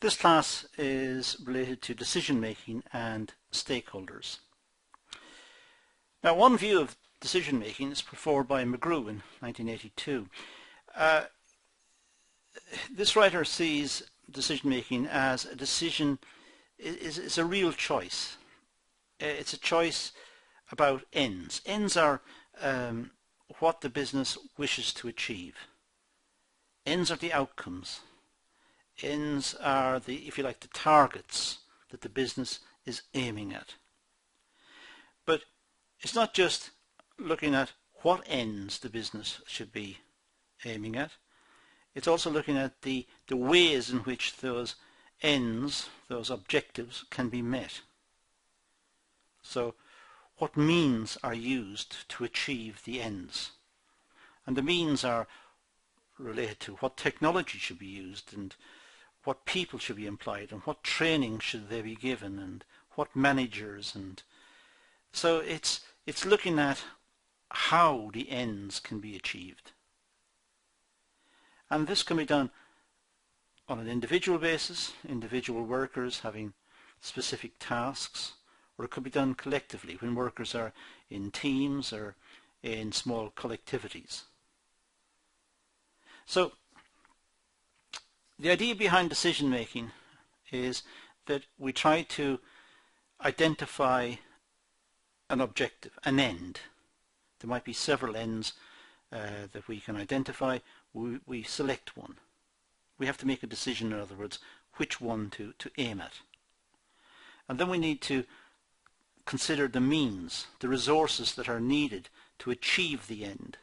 This class is related to decision making and stakeholders. Now, one view of decision making is put forward by McGrew in 1982. This writer sees decision making as a decision is a real choice. It's a choice about ends. Ends are what the business wishes to achieve. Ends are the outcomes. Ends are the, if you like, the targets that the business is aiming at. But it's not just looking at what ends the business should be aiming at. It's also looking at the ways in which those ends, those objectives, can be met. So what means are used to achieve the ends? And the means are related to what technology should be used, and what people should be employed, and what training should they be given, and what managers. And so it's looking at how the ends can be achieved. And this can be done on an individual basis, individual workers having specific tasks, or it could be done collectively when workers are in teams or in small collectivities. So the idea behind decision making is that we try to identify an objective, an end. There might be several ends that we can identify. We select one. We have to make a decision, in other words, which one to aim at. And then we need to consider the means, the resources that are needed to achieve the end.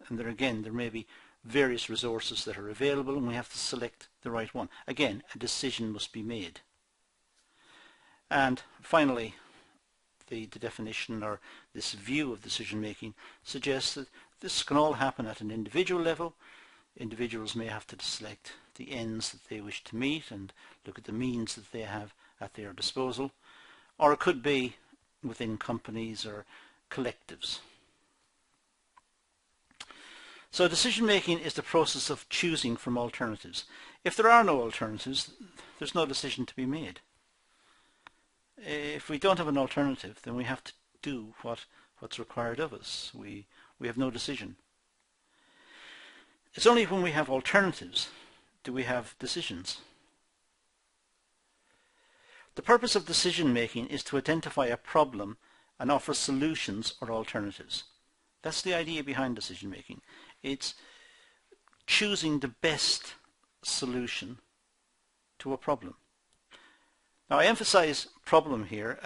And there may be various resources that are available, and we have to select the right one. Again, a decision must be made. And finally, the definition, or this view of decision making, suggests that this can all happen at an individual level. Individuals may have to select the ends that they wish to meet and look at the means that they have at their disposal, or it could be within companies or collectives. So decision making is the process of choosing from alternatives. If there are no alternatives, there's no decision to be made. If we don't have an alternative, then we have to do what's required of us. We have no decision. It's only when we have alternatives do we have decisions. The purpose of decision making is to identify a problem and offer solutions or alternatives. That's the idea behind decision making. It's choosing the best solution to a problem. Now, I emphasize problem here.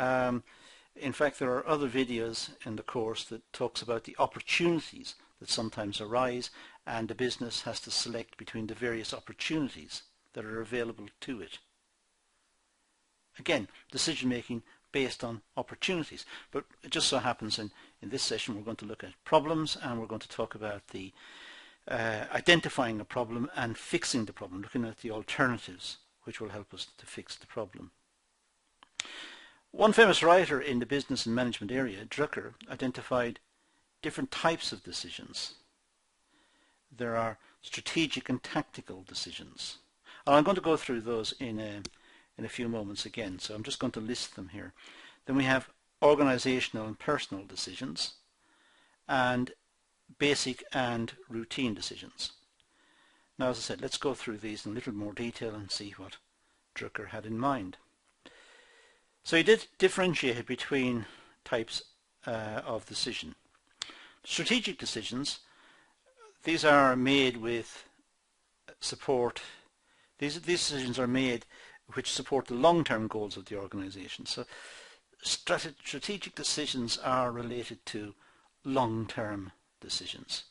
In fact, there are other videos in the course that talks about the opportunities that sometimes arise, and the business has to select between the various opportunities that are available to it. Again, decision making based on opportunities. But it just so happens in this session we're going to look at problems, and we're going to talk about the identifying a problem and fixing the problem, looking at the alternatives which will help us to fix the problem. One famous writer in the business and management area, Drucker, identified different types of decisions. There are strategic and tactical decisions. And I'm going to go through those in a few moments again, so I'm just going to list them here. Then we have organizational and personal decisions, and basic and routine decisions. Now, as I said, let's go through these in a little more detail and see what Drucker had in mind. So he did differentiate between types of decision. Strategic decisions, these are made with support. These decisions are made which support the long-term goals of the organization. So strategic decisions are related to long-term decisions.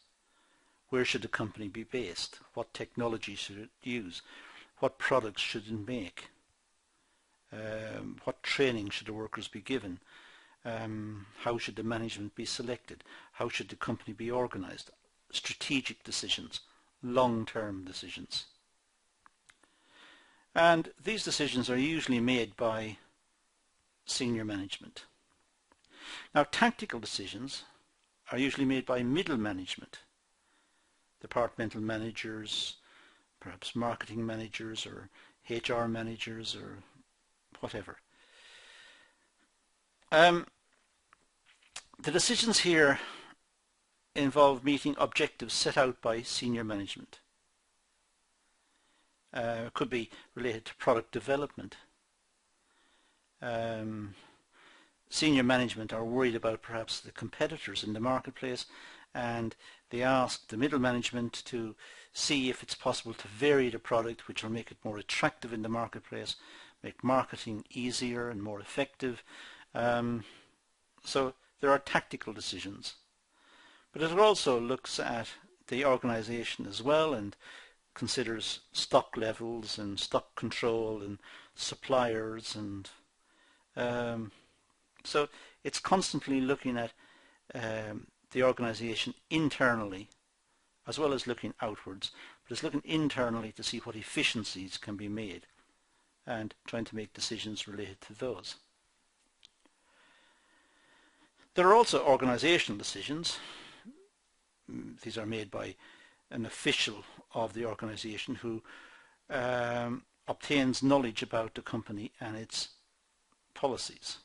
Where should the company be based? What technology should it use? What products should it make? What training should the workers be given? How should the management be selected? How should the company be organized? Strategic decisions, long-term decisions. And these decisions are usually made by senior management. Now, tactical decisions are usually made by middle management, departmental managers, perhaps marketing managers or HR managers or whatever. The decisions here involve meeting objectives set out by senior management. It could be related to product development. Senior management are worried about perhaps the competitors in the marketplace, and they ask the middle management to see if it's possible to vary the product, which will make it more attractive in the marketplace, make marketing easier and more effective. So there are tactical decisions. But it also looks at the organization as well and considers stock levels and stock control and suppliers, and so it's constantly looking at the organization internally as well as looking outwards, but it's looking internally to see what efficiencies can be made and trying to make decisions related to those. There are also organizational decisions. These are made by an official of the organization who obtains knowledge about the company and its policies.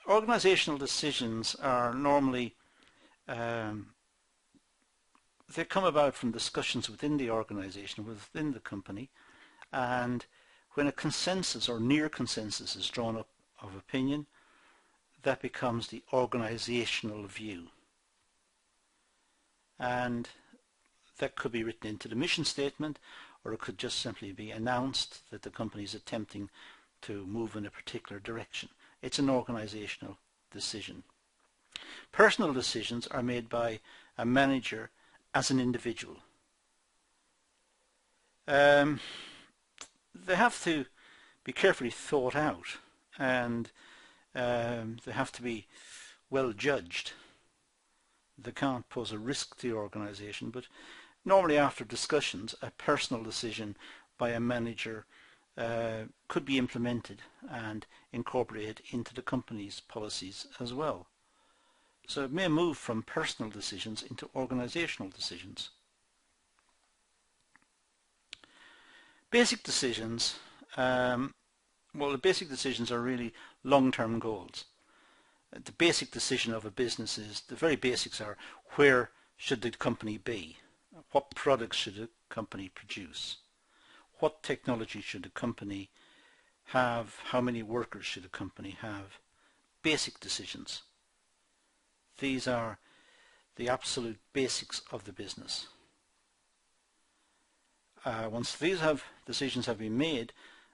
Organizational decisions are normally they come about from discussions within the organization, within the company, and when a consensus or near consensus is drawn up of opinion, that becomes the organizational view. And that could be written into the mission statement, or it could just simply be announced that the company is attempting to move in a particular direction. It's an organizational decision. Personal decisions are made by a manager as an individual. They have to be carefully thought out, and they have to be well judged. They can't pose a risk to the organization, but normally after discussions, a personal decision by a manager could be implemented and incorporated into the company's policies as well. So it may move from personal decisions into organizational decisions. Basic decisions, well, the basic decisions are really long-term goals. The basic decision of a business is, the very basics are, where should the company be? What products should the company produce? What technology should the company have? How many workers should the company have? Basic decisions. These are the absolute basics of the business. Once these decisions have been made,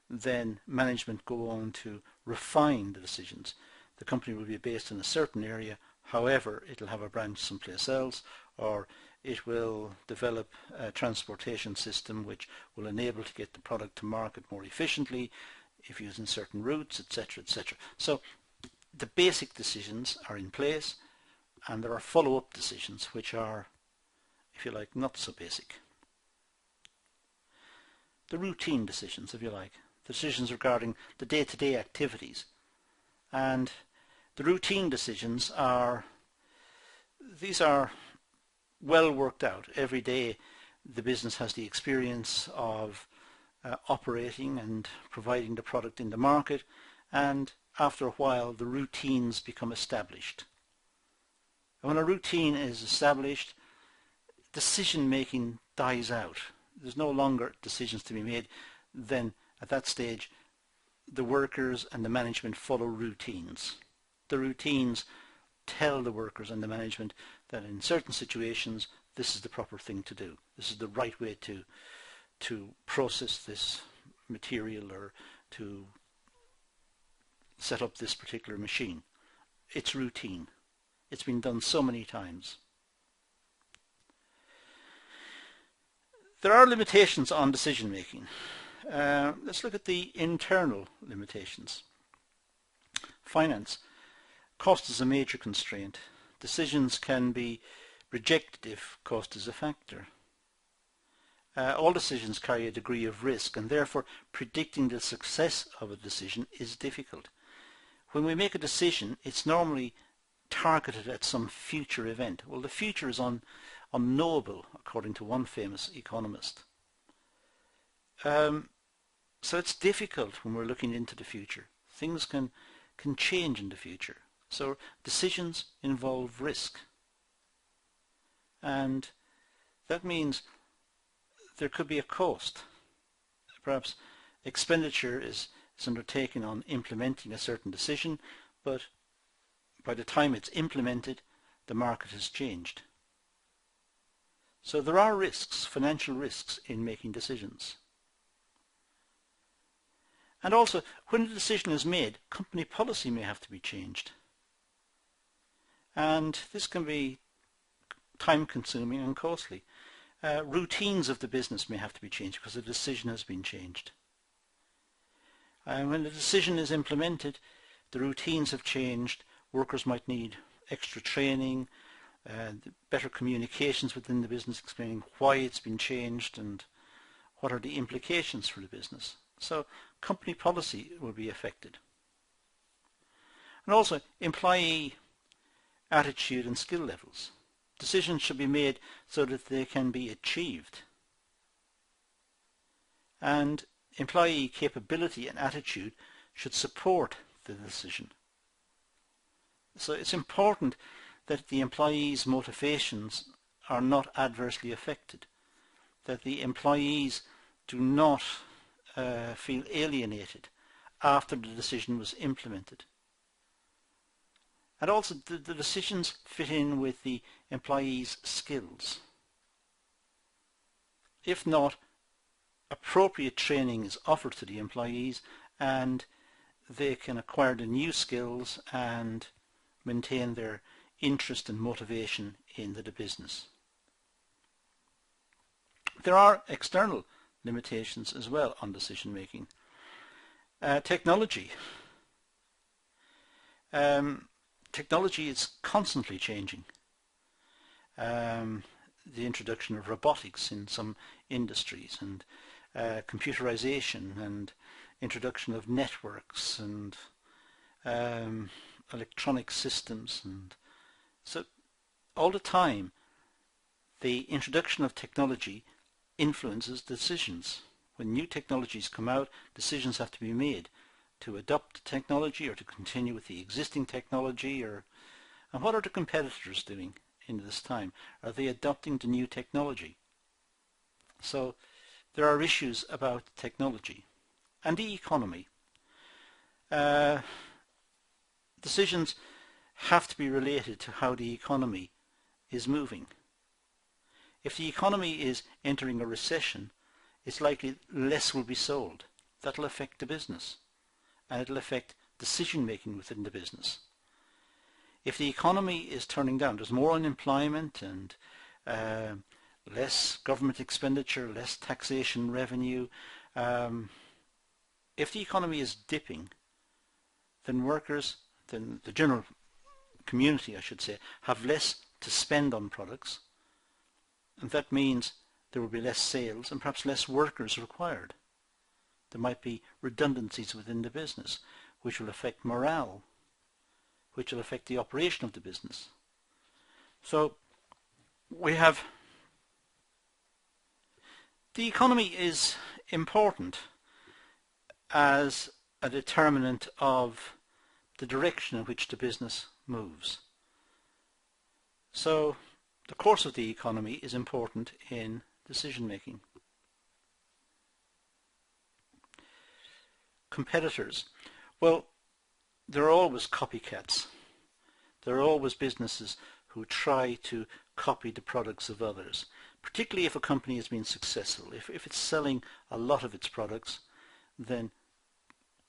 then management go on to refine the decisions. The company will be based in a certain area, however, it'll have a branch someplace else, or it will develop a transportation system which will enable to get the product to market more efficiently if using certain routes, etc., etc. So the basic decisions are in place, and there are follow-up decisions which are, if you like, not so basic. The routine decisions, if you like, decisions regarding the day-to-day activities. And the routine decisions are, these are well worked out. Every day the business has the experience of operating and providing the product in the market, and after a while the routines become established. And when a routine is established, decision making dies out. There's no longer decisions to be made. Then at that stage the workers and the management follow routines. The routines tell the workers and the management that in certain situations this is the proper thing to do. This is the right way to process this material or to set up this particular machine. It's routine. It's been done so many times. There are limitations on decision making. Let's look at the internal limitations. Finance. Cost is a major constraint. Decisions can be rejected if cost is a factor. All decisions carry a degree of risk, and therefore predicting the success of a decision is difficult. When we make a decision, it's normally targeted at some future event. Well, the future is unknowable, according to one famous economist. So it's difficult when we're looking into the future. Things can change in the future. So decisions involve risk. And that means there could be a cost. Perhaps expenditure is undertaken on implementing a certain decision, but by the time it's implemented, the market has changed. So there are risks, financial risks, in making decisions. And also, when a decision is made, company policy may have to be changed. And this can be time-consuming and costly. Routines of the business may have to be changed because the decision has been changed. And when the decision is implemented, the routines have changed. Workers might need extra training, better communications within the business explaining why it's been changed and what are the implications for the business. So company policy will be affected. And also employee attitude and skill levels. Decisions should be made so that they can be achieved. And employee capability and attitude should support the decision. So it's important that the employees' motivations are not adversely affected, that the employees do not feel alienated after the decision was implemented. And also the decisions fit in with the employees' skills. If not, appropriate training is offered to the employees and they can acquire the new skills and maintain their interest and motivation in the business. There are external limitations as well on decision making. Technology. Technology is constantly changing. The introduction of robotics in some industries and computerization and introduction of networks and electronic systems, and so all the time the introduction of technology influences decisions. When new technologies come out, decisions have to be made to adopt the technology or to continue with the existing technology, and what are the competitors doing in this time? Are they adopting the new technology? So there are issues about technology and the economy. Decisions have to be related to how the economy is moving. If the economy is entering a recession, it's likely less will be sold. That will affect the business, and it will affect decision making within the business. If the economy is turning down, there's more unemployment and less government expenditure, less taxation revenue. If the economy is dipping, then workers, then the general community, I should say, have less to spend on products, and that means there will be less sales and perhaps less workers required. There might be redundancies within the business, which will affect morale, which will affect the operation of the business. So we have, the economy is important as a determinant of the direction in which the business moves. So the course of the economy is important in decision making. Competitors. Well, there are always copycats. There are always businesses who try to copy the products of others, particularly if a company has been successful. If it's selling a lot of its products, then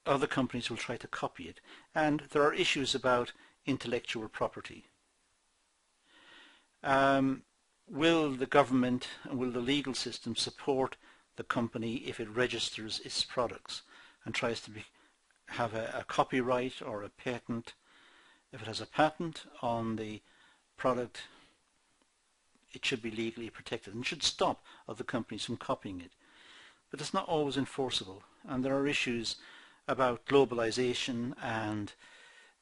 other companies will try to copy it. And there are issues about intellectual property. Will the government and will the legal system support the company if it registers its products and tries to have a copyright or a patent? If it has a patent on the product, it should be legally protected and should stop other companies from copying it. But it's not always enforceable, and there are issues about globalization and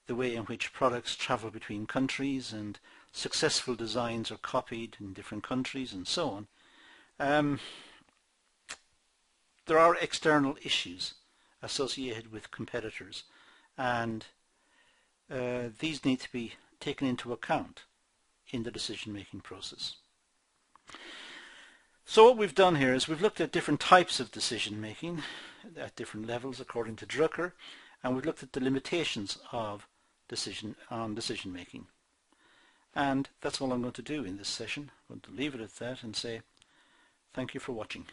the way in which products travel between countries and successful designs are copied in different countries and so on. There are external issues associated with competitors, and these need to be taken into account in the decision-making process. So what we've done here is we've looked at different types of decision-making at different levels according to Drucker, and we've looked at the limitations of decision-making. And that's all I'm going to do in this session. I'm going to leave it at that and say thank you for watching.